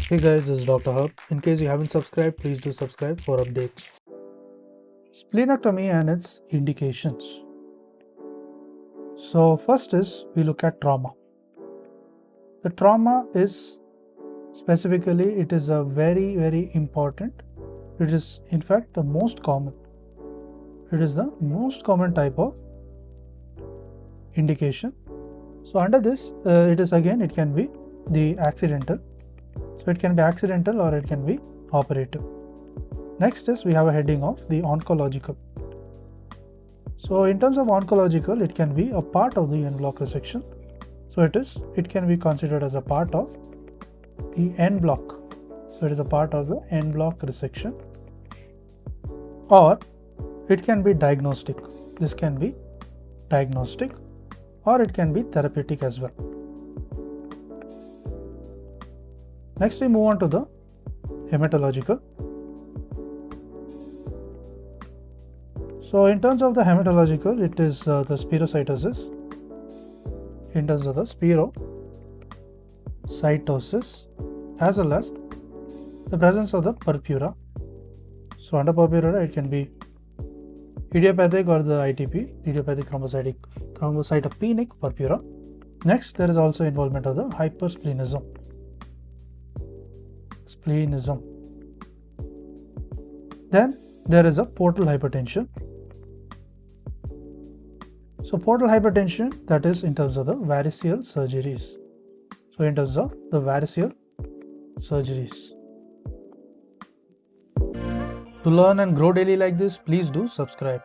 Hey guys, this is Dr. Hub. In case you haven't subscribed, please do subscribe for updates. Splenectomy and its indications. So first is we look at trauma. The trauma is specifically, it is a very important. It is in fact the most common. It is the most common type of indication. So under this, it can be the accidental. So it can be accidental or it can be operative. Next is we have a heading of the oncological. So in terms of oncological, it can be a part of the en bloc resection. So it can be considered as a part of the en bloc. So it is a part of the en bloc resection, or it can be diagnostic. This can be diagnostic, or it can be therapeutic as well. Next we move on to the hematological. So in terms of the hematological, it is the spherocytosis. In terms of the spherocytosis, as well as the presence of the purpura. So under purpura, it can be idiopathic or the ITP, idiopathic thrombocytopenic purpura. Next, there is also involvement of the hypersplenism. Then there is a portal hypertension. So portal hypertension, that is in terms of the variceal surgeries. So in terms of the variceal surgeries. To learn and grow daily like this, please do subscribe.